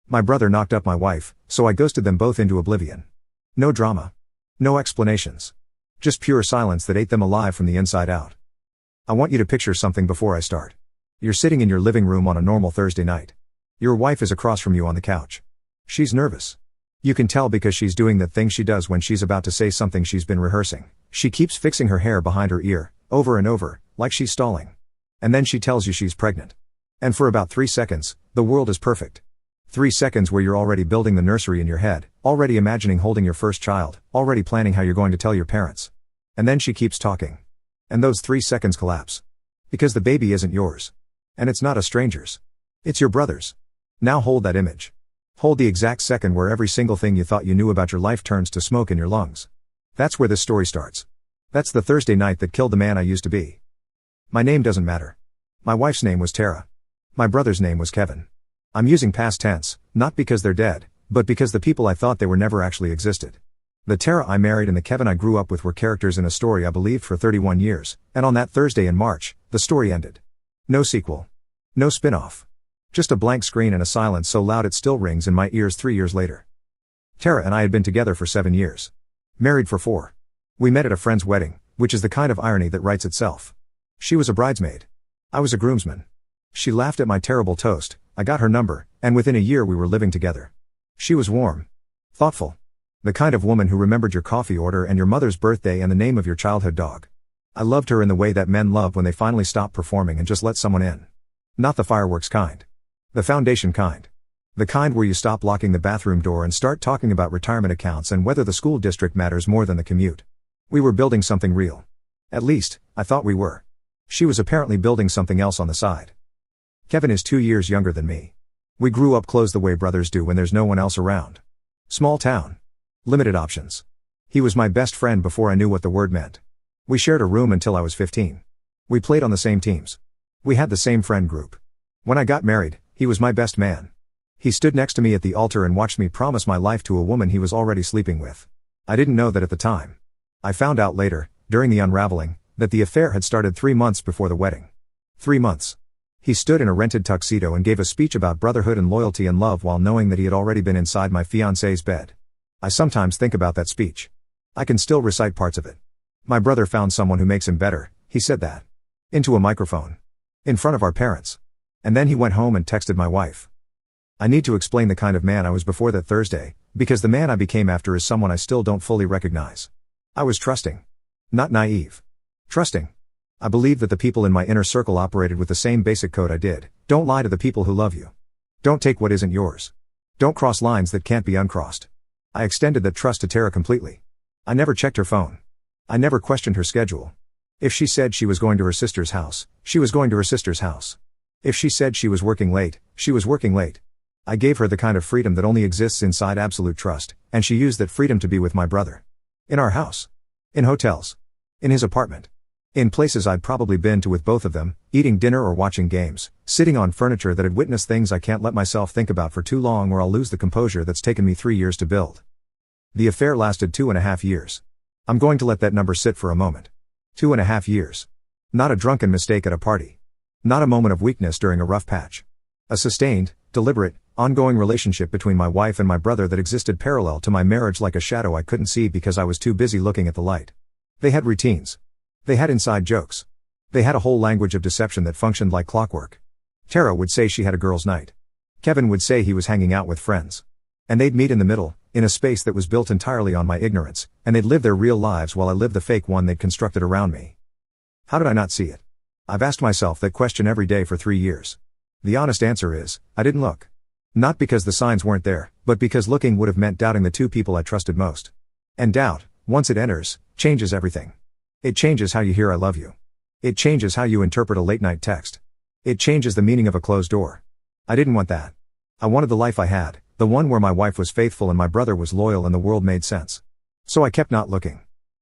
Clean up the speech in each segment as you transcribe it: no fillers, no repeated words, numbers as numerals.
My brother knocked up my wife, so I ghosted them both into oblivion. No drama. No explanations. Just pure silence that ate them alive from the inside out. I want you to picture something before I start. You're sitting in your living room on a normal Thursday night. Your wife is across from you on the couch. She's nervous. You can tell because she's doing the thing she does when she's about to say something she's been rehearsing. She keeps fixing her hair behind her ear, over and over, like she's stalling. And then she tells you she's pregnant. And for about 3 seconds, the world is perfect. 3 seconds where you're already building the nursery in your head, already imagining holding your first child, already planning how you're going to tell your parents. And then she keeps talking. And those 3 seconds collapse. Because the baby isn't yours. And it's not a stranger's. It's your brother's. Now hold that image. Hold the exact second where every single thing you thought you knew about your life turns to smoke in your lungs. That's where this story starts. That's the Thursday night that killed the man I used to be. My name doesn't matter. My wife's name was Tara. My brother's name was Kevin. I'm using past tense, not because they're dead, but because the people I thought they were never actually existed. The Tara I married and the Kevin I grew up with were characters in a story I believed for 31 years, and on that Thursday in March, the story ended. No sequel. No spin-off. Just a blank screen and a silence so loud it still rings in my ears 3 years later. Tara and I had been together for 7 years. Married for 4. We met at a friend's wedding, which is the kind of irony that writes itself. She was a bridesmaid. I was a groomsman. She laughed at my terrible toast, I got her number, and within a year we were living together. She was warm. Thoughtful. The kind of woman who remembered your coffee order and your mother's birthday and the name of your childhood dog. I loved her in the way that men love when they finally stop performing and just let someone in. Not the fireworks kind. The foundation kind. The kind where you stop locking the bathroom door and start talking about retirement accounts and whether the school district matters more than the commute. We were building something real. At least, I thought we were. She was apparently building something else on the side. Kevin is 2 years younger than me. We grew up close the way brothers do when there's no one else around. Small town. Limited options. He was my best friend before I knew what the word meant. We shared a room until I was 15. We played on the same teams. We had the same friend group. When I got married, he was my best man. He stood next to me at the altar and watched me promise my life to a woman he was already sleeping with. I didn't know that at the time. I found out later, during the unraveling, that the affair had started 3 months before the wedding. 3 months. He stood in a rented tuxedo and gave a speech about brotherhood and loyalty and love while knowing that he had already been inside my fiancée's bed. I sometimes think about that speech. I can still recite parts of it. My brother found someone who makes him better, he said that. Into a microphone. In front of our parents. And then he went home and texted my wife. I need to explain the kind of man I was before that Thursday, because the man I became after is someone I still don't fully recognize. I was trusting. Not naive. Trusting. I believed that the people in my inner circle operated with the same basic code I did. Don't lie to the people who love you. Don't take what isn't yours. Don't cross lines that can't be uncrossed. I extended that trust to Tara completely. I never checked her phone. I never questioned her schedule. If she said she was going to her sister's house, she was going to her sister's house. If she said she was working late, she was working late. I gave her the kind of freedom that only exists inside absolute trust, and she used that freedom to be with my brother. In our house. In hotels. In his apartment. In places I'd probably been to with both of them, eating dinner or watching games, sitting on furniture that had witnessed things I can't let myself think about for too long or I'll lose the composure that's taken me 3 years to build. The affair lasted 2.5 years. I'm going to let that number sit for a moment. 2.5 years. Not a drunken mistake at a party. Not a moment of weakness during a rough patch. A sustained, deliberate, ongoing relationship between my wife and my brother that existed parallel to my marriage like a shadow I couldn't see because I was too busy looking at the light. They had routines. They had inside jokes. They had a whole language of deception that functioned like clockwork. Tara would say she had a girls' night. Kevin would say he was hanging out with friends. And they'd meet in the middle, in a space that was built entirely on my ignorance, and they'd live their real lives while I lived the fake one they'd constructed around me. How did I not see it? I've asked myself that question every day for 3 years. The honest answer is, I didn't look. Not because the signs weren't there, but because looking would have meant doubting the two people I trusted most. And doubt, once it enters, changes everything. It changes how you hear I love you. It changes how you interpret a late-night text. It changes the meaning of a closed door. I didn't want that. I wanted the life I had, the one where my wife was faithful and my brother was loyal and the world made sense. So I kept not looking.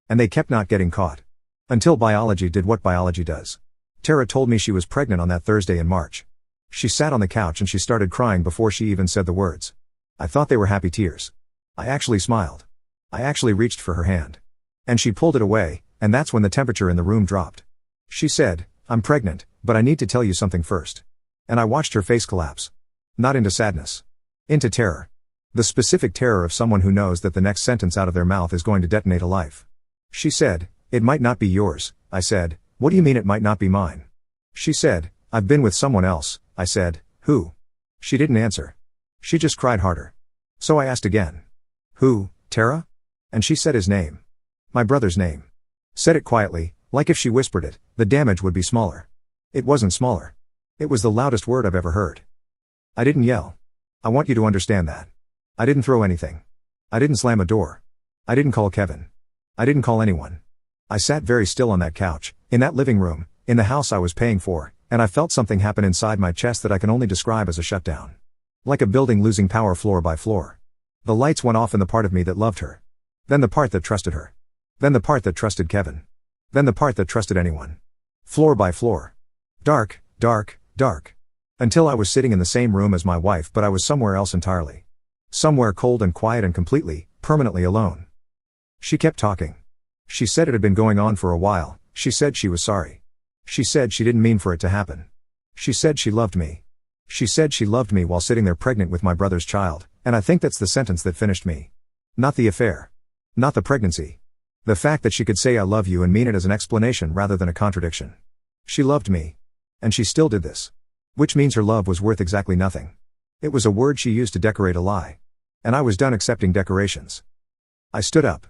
And they kept not getting caught. Until biology did what biology does. Tara told me she was pregnant on that Thursday in March. She sat on the couch and she started crying before she even said the words. I thought they were happy tears. I actually smiled. I actually reached for her hand. And she pulled it away, and that's when the temperature in the room dropped. She said, I'm pregnant, but I need to tell you something first. And I watched her face collapse. Not into sadness. Into terror. The specific terror of someone who knows that the next sentence out of their mouth is going to detonate a life. She said, "It might not be yours." I said, "What do you mean it might not be mine?" She said, "I've been with someone else." I said, "Who?" She didn't answer. She just cried harder. So I asked again. "Who, Tara?" And she said his name. My brother's name. Said it quietly, like if she whispered it, the damage would be smaller. It wasn't smaller. It was the loudest word I've ever heard. I didn't yell. I want you to understand that. I didn't throw anything. I didn't slam a door. I didn't call Kevin. I didn't call anyone. I sat very still on that couch, in that living room, in the house I was paying for, and I felt something happen inside my chest that I can only describe as a shutdown. Like a building losing power floor by floor. The lights went off in the part of me that loved her. Then the part that trusted her. Then the part that trusted Kevin. Then the part that trusted anyone. Floor by floor. Dark, dark, dark. Until I was sitting in the same room as my wife, but I was somewhere else entirely. Somewhere cold and quiet and completely, permanently alone. She kept talking. She said it had been going on for a while. She said she was sorry. She said she didn't mean for it to happen. She said she loved me. She said she loved me while sitting there pregnant with my brother's child, and I think that's the sentence that finished me. Not the affair. Not the pregnancy. The fact that she could say I love you and mean it as an explanation rather than a contradiction. She loved me. And she still did this. Which means her love was worth exactly nothing. It was a word she used to decorate a lie. And I was done accepting decorations. I stood up.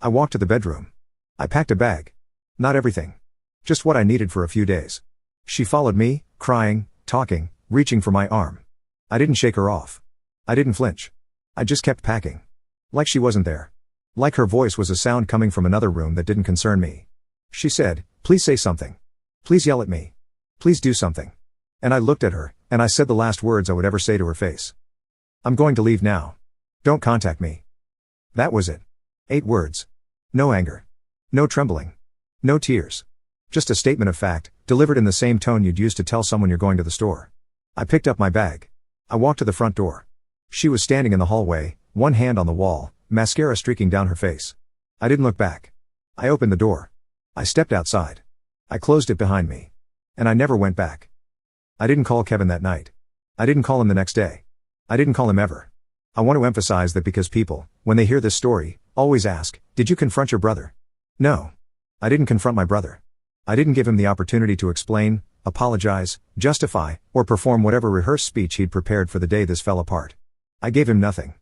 I walked to the bedroom. I packed a bag. Not everything. Just what I needed for a few days. She followed me, crying, talking, reaching for my arm. I didn't shake her off. I didn't flinch. I just kept packing. Like she wasn't there. Like her voice was a sound coming from another room that didn't concern me. She said, "Please say something. Please yell at me. Please do something." And I looked at her, and I said the last words I would ever say to her face. "I'm going to leave now. Don't contact me." That was it. 8 words. No anger. No trembling. No tears. Just a statement of fact, delivered in the same tone you'd use to tell someone you're going to the store. I picked up my bag. I walked to the front door. She was standing in the hallway, one hand on the wall, mascara streaking down her face. I didn't look back. I opened the door. I stepped outside. I closed it behind me. And I never went back. I didn't call Kevin that night. I didn't call him the next day. I didn't call him ever. I want to emphasize that because people, when they hear this story, always ask, "Did you confront your brother?" No. I didn't confront my brother. I didn't give him the opportunity to explain, apologize, justify, or perform whatever rehearsed speech he'd prepared for the day this fell apart. I gave him nothing.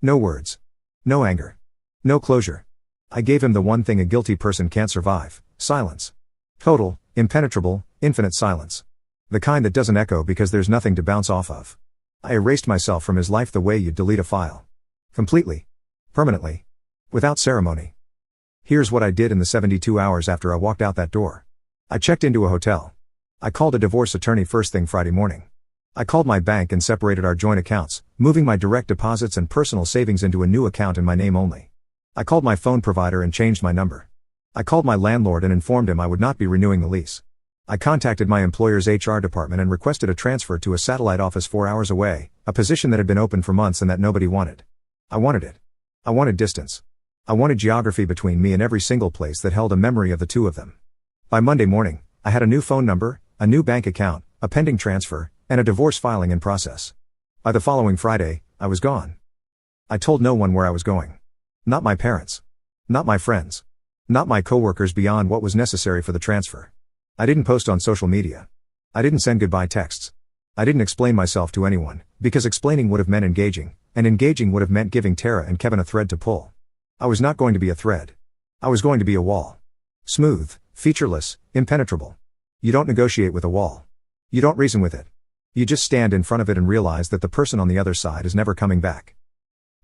No words. No anger. No closure. I gave him the one thing a guilty person can't survive: silence. Total, impenetrable, infinite silence. The kind that doesn't echo because there's nothing to bounce off of. I erased myself from his life the way you'd delete a file. Completely. Permanently. Without ceremony. Here's what I did in the 72 hours after I walked out that door. I checked into a hotel. I called a divorce attorney first thing Friday morning. I called my bank and separated our joint accounts, moving my direct deposits and personal savings into a new account in my name only. I called my phone provider and changed my number. I called my landlord and informed him I would not be renewing the lease. I contacted my employer's HR department and requested a transfer to a satellite office 4 hours away, a position that had been open for months and that nobody wanted. I wanted it. I wanted distance. I wanted geography between me and every single place that held a memory of the two of them. By Monday morning, I had a new phone number, a new bank account, a pending transfer, and a divorce filing in process. By the following Friday, I was gone. I told no one where I was going. Not my parents. Not my friends. Not my coworkers beyond what was necessary for the transfer. I didn't post on social media. I didn't send goodbye texts. I didn't explain myself to anyone, because explaining would have meant engaging, and engaging would have meant giving Tara and Kevin a thread to pull. I was not going to be a thread. I was going to be a wall. Smooth, featureless, impenetrable. You don't negotiate with a wall. You don't reason with it. You just stand in front of it and realize that the person on the other side is never coming back.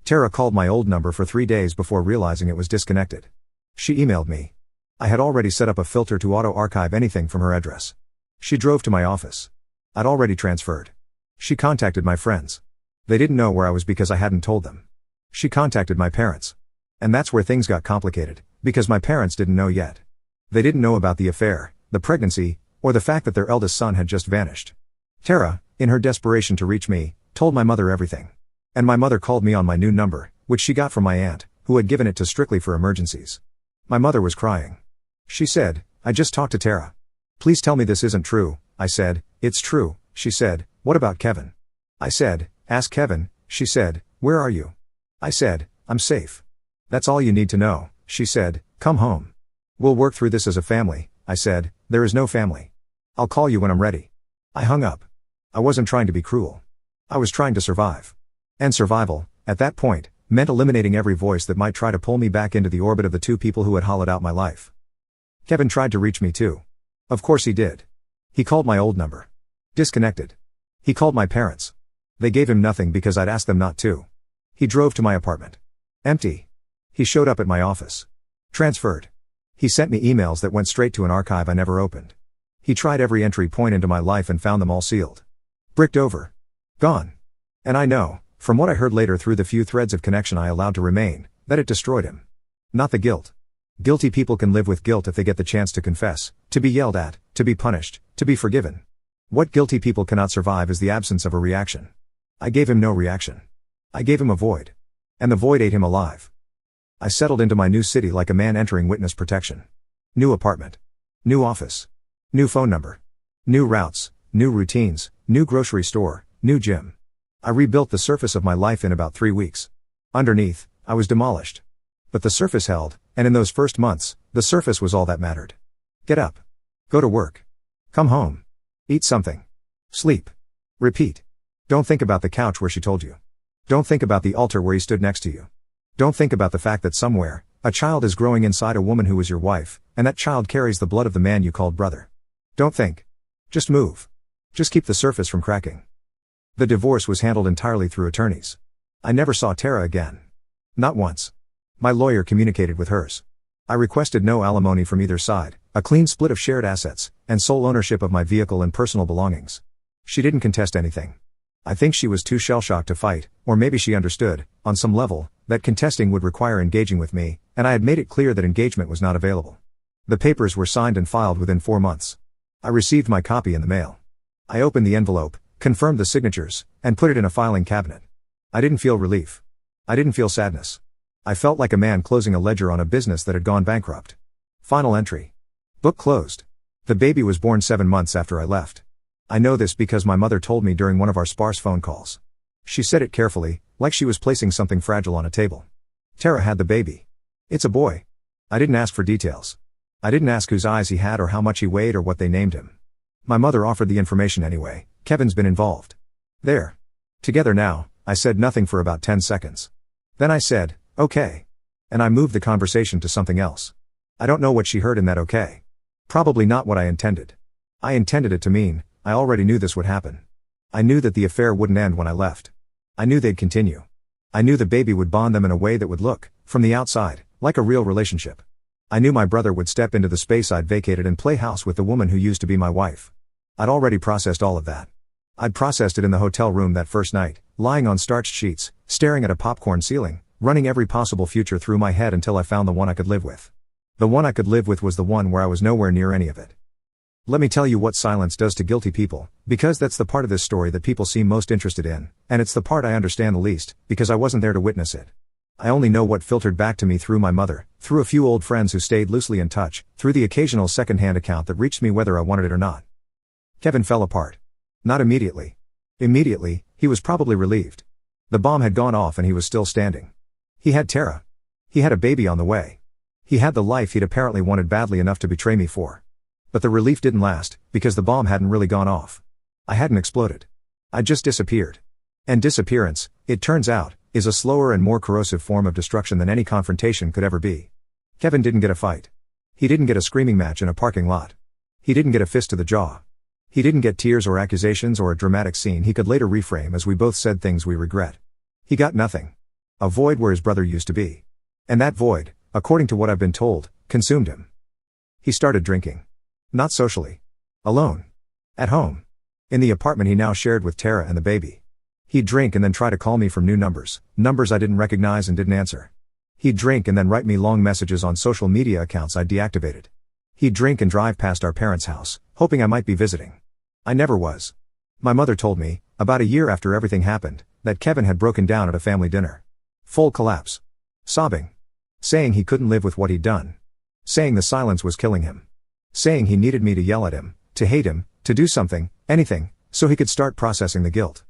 Tara called my old number for 3 days before realizing it was disconnected. She emailed me. I had already set up a filter to auto-archive anything from her address. She drove to my office. I'd already transferred. She contacted my friends. They didn't know where I was because I hadn't told them. She contacted my parents. And that's where things got complicated, because my parents didn't know yet. They didn't know about the affair, the pregnancy, or the fact that their eldest son had just vanished. Tara, in her desperation to reach me, told my mother everything. And my mother called me on my new number, which she got from my aunt, who had given it to strictly for emergencies. My mother was crying. She said, "I just talked to Tara. Please tell me this isn't true." I said, "It's true." She said, "What about Kevin?" I said, "Ask Kevin." She said, "Where are you?" I said, "I'm safe." "That's all you need to know," she said, "come home." "We'll work through this as a family," I said. "There is no family. I'll call you when I'm ready." I hung up. I wasn't trying to be cruel. I was trying to survive. And survival, at that point, meant eliminating every voice that might try to pull me back into the orbit of the two people who had hollowed out my life. Kevin tried to reach me too. Of course he did. He called my old number. Disconnected. He called my parents. They gave him nothing because I'd asked them not to. He drove to my apartment. Empty. He showed up at my office. Transferred. He sent me emails that went straight to an archive I never opened. He tried every entry point into my life and found them all sealed. Bricked over. Gone. And I know, from what I heard later through the few threads of connection I allowed to remain, that it destroyed him. Not the guilt. Guilty people can live with guilt if they get the chance to confess, to be yelled at, to be punished, to be forgiven. What guilty people cannot survive is the absence of a reaction. I gave him no reaction. I gave him a void. And the void ate him alive. I settled into my new city like a man entering witness protection. New apartment. New office. New phone number. New routes, new routines, new grocery store, new gym. I rebuilt the surface of my life in about 3 weeks. Underneath, I was demolished. But the surface held, and in those first months, the surface was all that mattered. Get up. Go to work. Come home. Eat something. Sleep. Repeat. Don't think about the couch where she told you. Don't think about the altar where he stood next to you. Don't think about the fact that somewhere, a child is growing inside a woman who was your wife, and that child carries the blood of the man you called brother. Don't think. Just move. Just keep the surface from cracking. The divorce was handled entirely through attorneys. I never saw Tara again. Not once. My lawyer communicated with hers. I requested no alimony from either side, a clean split of shared assets, and sole ownership of my vehicle and personal belongings. She didn't contest anything. I think she was too shell-shocked to fight, or maybe she understood, on some level, that contesting would require engaging with me, and I had made it clear that engagement was not available. The papers were signed and filed within 4 months. I received my copy in the mail. I opened the envelope, confirmed the signatures, and put it in a filing cabinet. I didn't feel relief. I didn't feel sadness. I felt like a man closing a ledger on a business that had gone bankrupt. Final entry. Book closed. The baby was born 7 months after I left. I know this because my mother told me during one of our sparse phone calls. She said it carefully, like she was placing something fragile on a table. Tara had the baby. It's a boy. I didn't ask for details. I didn't ask whose eyes he had or how much he weighed or what they named him. My mother offered the information anyway. Kevin's been involved. There. Together now, I said nothing for about 10 seconds. Then I said, "Okay." And I moved the conversation to something else. I don't know what she heard in that okay. Probably not what I intended. I intended it to mean, I already knew this would happen. I knew that the affair wouldn't end when I left. I knew they'd continue. I knew the baby would bond them in a way that would look, from the outside, like a real relationship. I knew my brother would step into the space I'd vacated and play house with the woman who used to be my wife. I'd already processed all of that. I'd processed it in the hotel room that first night, lying on starched sheets, staring at a popcorn ceiling, running every possible future through my head until I found the one I could live with. The one I could live with was the one where I was nowhere near any of it. Let me tell you what silence does to guilty people, because that's the part of this story that people seem most interested in, and it's the part I understand the least, because I wasn't there to witness it. I only know what filtered back to me through my mother, through a few old friends who stayed loosely in touch, through the occasional second-hand account that reached me whether I wanted it or not. Kevin fell apart. Not immediately. Immediately, he was probably relieved. The bomb had gone off and he was still standing. He had Tara. He had a baby on the way. He had the life he'd apparently wanted badly enough to betray me for. But the relief didn't last, because the bomb hadn't really gone off. I hadn't exploded. I'd just disappeared. And disappearance, it turns out, is a slower and more corrosive form of destruction than any confrontation could ever be. Kevin didn't get a fight. He didn't get a screaming match in a parking lot. He didn't get a fist to the jaw. He didn't get tears or accusations or a dramatic scene he could later reframe as we both said things we regret. He got nothing. A void where his brother used to be. And that void, according to what I've been told, consumed him. He started drinking. Not socially. Alone. At home. In the apartment he now shared with Tara and the baby. He'd drink and then try to call me from new numbers I didn't recognize and didn't answer. He'd drink and then write me long messages on social media accounts I'd deactivated. He'd drink and drive past our parents' house, hoping I might be visiting. I never was. My mother told me, about a year after everything happened, that Kevin had broken down at a family dinner. Full collapse. Sobbing. Saying he couldn't live with what he'd done. Saying the silence was killing him. Saying he needed me to yell at him, to hate him, to do something, anything, so he could start processing the guilt.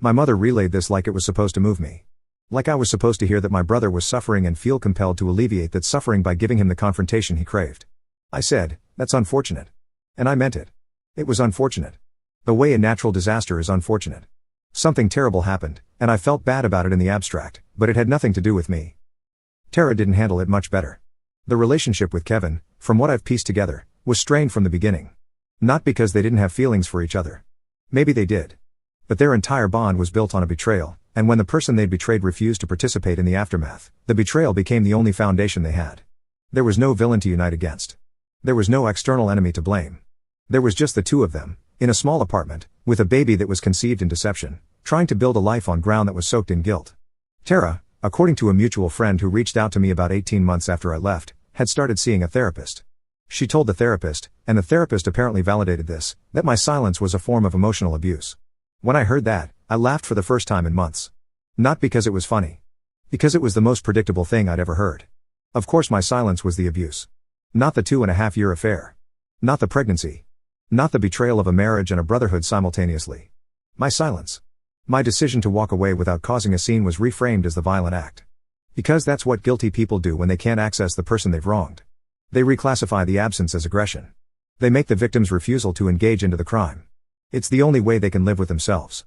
My mother relayed this like it was supposed to move me. Like I was supposed to hear that my brother was suffering and feel compelled to alleviate that suffering by giving him the confrontation he craved. I said, "That's unfortunate." And I meant it. It was unfortunate. The way a natural disaster is unfortunate. Something terrible happened, and I felt bad about it in the abstract, but it had nothing to do with me. Tara didn't handle it much better. The relationship with Kevin, from what I've pieced together, was strained from the beginning. Not because they didn't have feelings for each other. Maybe they did. But their entire bond was built on a betrayal, and when the person they'd betrayed refused to participate in the aftermath, the betrayal became the only foundation they had. There was no villain to unite against. There was no external enemy to blame. There was just the two of them, in a small apartment, with a baby that was conceived in deception, trying to build a life on ground that was soaked in guilt. Tara, according to a mutual friend who reached out to me about 18 months after I left, had started seeing a therapist. She told the therapist, and the therapist apparently validated this, that my silence was a form of emotional abuse. When I heard that, I laughed for the first time in months. Not because it was funny. Because it was the most predictable thing I'd ever heard. Of course my silence was the abuse. Not the 2.5-year affair. Not the pregnancy. Not the betrayal of a marriage and a brotherhood simultaneously. My silence. My decision to walk away without causing a scene was reframed as the violent act. Because that's what guilty people do when they can't access the person they've wronged. They reclassify the absence as aggression. They make the victim's refusal to engage into the crime. It's the only way they can live with themselves.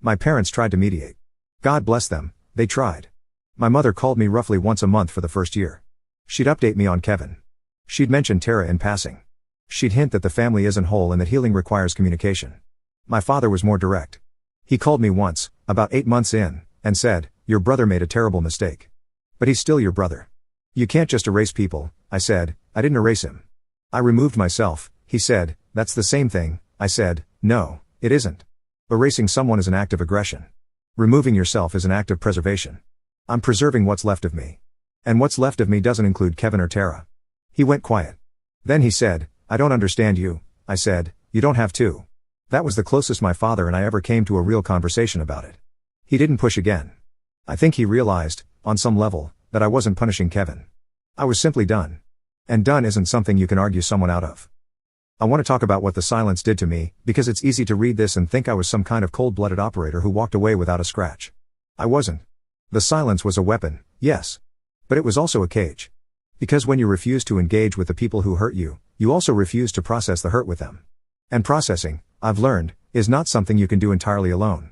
My parents tried to mediate. God bless them, they tried. My mother called me roughly once a month for the first year. She'd update me on Kevin. She'd mention Tara in passing. She'd hint that the family isn't whole and that healing requires communication. My father was more direct. He called me once, about 8 months in, and said, "Your brother made a terrible mistake. But he's still your brother. You can't just erase people." I said, "I didn't erase him. I removed myself." He said, "That's the same thing." I said, "No, it isn't. Erasing someone is an act of aggression. Removing yourself is an act of preservation. I'm preserving what's left of me. And what's left of me doesn't include Kevin or Tara." He went quiet. Then he said, "I don't understand you." I said, "You don't have to." That was the closest my father and I ever came to a real conversation about it. He didn't push again. I think he realized, on some level, that I wasn't punishing Kevin. I was simply done. And done isn't something you can argue someone out of. I want to talk about what the silence did to me, because it's easy to read this and think I was some kind of cold-blooded operator who walked away without a scratch. I wasn't. The silence was a weapon, yes. But it was also a cage. Because when you refuse to engage with the people who hurt you, you also refuse to process the hurt with them. And processing, I've learned, is not something you can do entirely alone.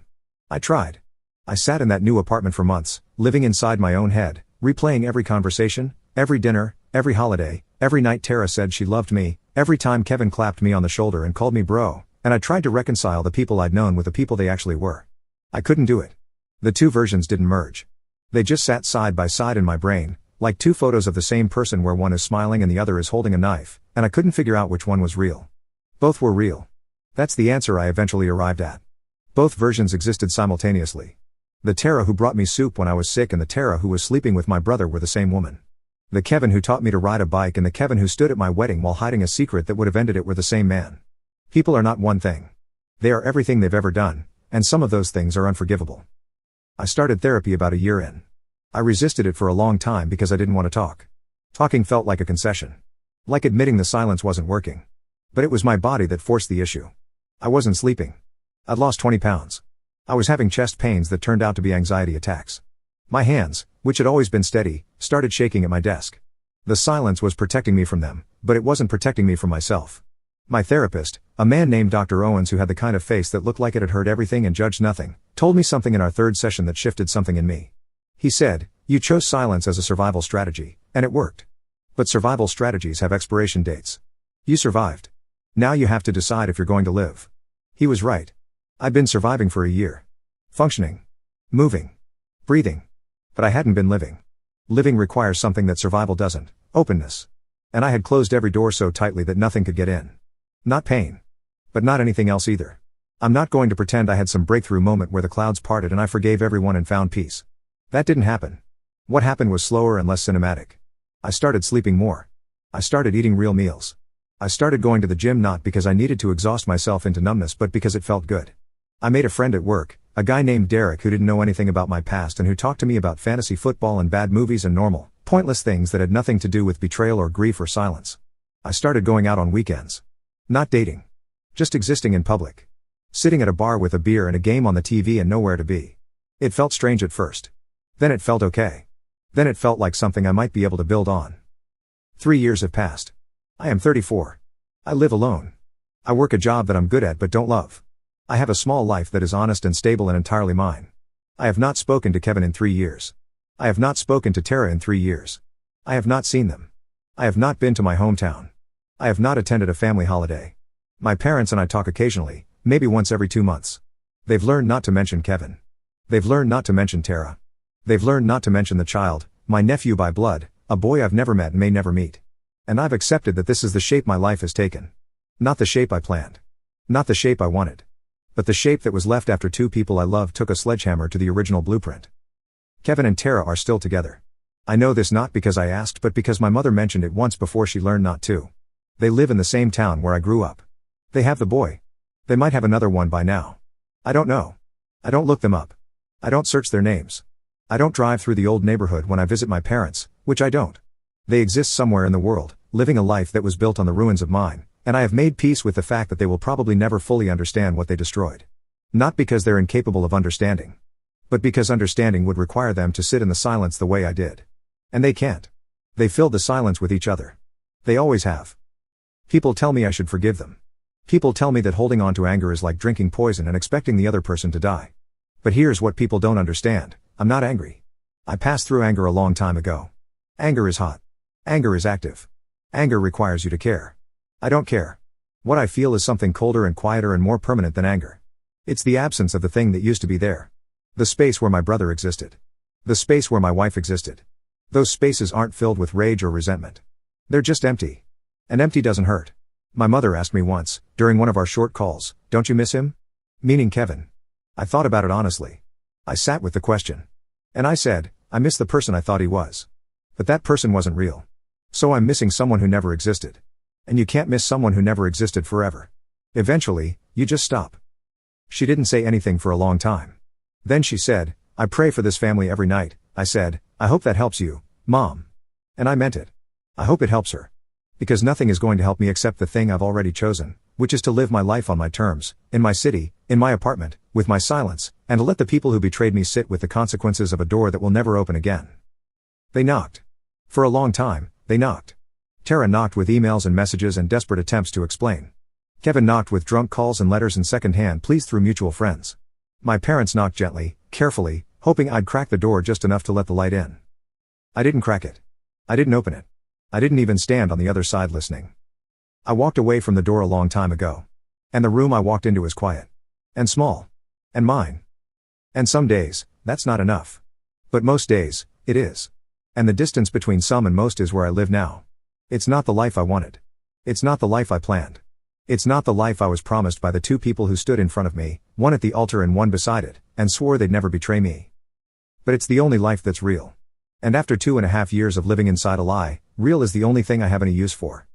I tried. I sat in that new apartment for months, living inside my own head, replaying every conversation, every dinner, every holiday, every night Tara said she loved me, every time Kevin clapped me on the shoulder and called me bro, and I tried to reconcile the people I'd known with the people they actually were. I couldn't do it. The two versions didn't merge. They just sat side by side in my brain, like two photos of the same person where one is smiling and the other is holding a knife, and I couldn't figure out which one was real. Both were real. That's the answer I eventually arrived at. Both versions existed simultaneously. The Tara who brought me soup when I was sick and the Tara who was sleeping with my brother were the same woman. The Kevin who taught me to ride a bike and the Kevin who stood at my wedding while hiding a secret that would have ended it were the same man. People are not one thing. They are everything they've ever done, and some of those things are unforgivable. I started therapy about a year in. I resisted it for a long time because I didn't want to talk. Talking felt like a concession. Like admitting the silence wasn't working. But it was my body that forced the issue. I wasn't sleeping. I'd lost 20 pounds. I was having chest pains that turned out to be anxiety attacks. My hands, which had always been steady, started shaking at my desk. The silence was protecting me from them, but it wasn't protecting me from myself. My therapist, a man named Dr. Owens who had the kind of face that looked like it had heard everything and judged nothing, told me something in our third session that shifted something in me. He said, "You chose silence as a survival strategy, and it worked. But survival strategies have expiration dates. You survived. Now you have to decide if you're going to live." He was right. I'd been surviving for a year. Functioning. Moving. Breathing. But I hadn't been living. Living requires something that survival doesn't: openness. And I had closed every door so tightly that nothing could get in. Not pain. But not anything else either. I'm not going to pretend I had some breakthrough moment where the clouds parted and I forgave everyone and found peace. That didn't happen. What happened was slower and less cinematic. I started sleeping more. I started eating real meals. I started going to the gym not because I needed to exhaust myself into numbness but because it felt good. I made a friend at work, a guy named Derek who didn't know anything about my past and who talked to me about fantasy football and bad movies and normal, pointless things that had nothing to do with betrayal or grief or silence. I started going out on weekends. Not dating. Just existing in public. Sitting at a bar with a beer and a game on the TV and nowhere to be. It felt strange at first. Then it felt okay. Then it felt like something I might be able to build on. 3 years have passed. I am 34. I live alone. I work a job that I'm good at but don't love. I have a small life that is honest and stable and entirely mine. I have not spoken to Kevin in 3 years. I have not spoken to Tara in 3 years. I have not seen them. I have not been to my hometown. I have not attended a family holiday. My parents and I talk occasionally, maybe once every 2 months. They've learned not to mention Kevin. They've learned not to mention Tara. They've learned not to mention the child, my nephew by blood, a boy I've never met and may never meet. And I've accepted that this is the shape my life has taken. Not the shape I planned. Not the shape I wanted. But the shape that was left after 2 people I loved took a sledgehammer to the original blueprint. Kevin and Tara are still together. I know this not because I asked but because my mother mentioned it once before she learned not to. They live in the same town where I grew up. They have the boy. They might have another one by now. I don't know. I don't look them up. I don't search their names. I don't drive through the old neighborhood when I visit my parents, which I don't. They exist somewhere in the world, living a life that was built on the ruins of mine, and I have made peace with the fact that they will probably never fully understand what they destroyed. Not because they're incapable of understanding. But because understanding would require them to sit in the silence the way I did. And they can't. They filled the silence with each other. They always have. People tell me I should forgive them. People tell me that holding on to anger is like drinking poison and expecting the other person to die. But here's what people don't understand. I'm not angry. I passed through anger a long time ago. Anger is hot. Anger is active. Anger requires you to care. I don't care. What I feel is something colder and quieter and more permanent than anger. It's the absence of the thing that used to be there. The space where my brother existed. The space where my wife existed. Those spaces aren't filled with rage or resentment. They're just empty. And empty doesn't hurt. My mother asked me once, during one of our short calls, "Don't you miss him?" Meaning Kevin. I thought about it honestly. I sat with the question. And I said, I miss the person I thought he was. But that person wasn't real. So I'm missing someone who never existed. And you can't miss someone who never existed forever. Eventually, you just stop. She didn't say anything for a long time. Then she said, "I pray for this family every night." I said, "I hope that helps you, Mom." And I meant it. I hope it helps her. Because nothing is going to help me except the thing I've already chosen, which is to live my life on my terms, in my city, in my apartment, with my silence, and to let the people who betrayed me sit with the consequences of a door that will never open again. They knocked. For a long time, they knocked. Tara knocked with emails and messages and desperate attempts to explain. Kevin knocked with drunk calls and letters and second-hand pleas through mutual friends. My parents knocked gently, carefully, hoping I'd crack the door just enough to let the light in. I didn't crack it. I didn't open it. I didn't even stand on the other side listening. I walked away from the door a long time ago. And the room I walked into is quiet. And small. And mine. And some days, that's not enough. But most days, it is. And the distance between some and most is where I live now. It's not the life I wanted. It's not the life I planned. It's not the life I was promised by the 2 people who stood in front of me, one at the altar and one beside it, and swore they'd never betray me. But it's the only life that's real. And after 2.5 years of living inside a lie, real is the only thing I have any use for.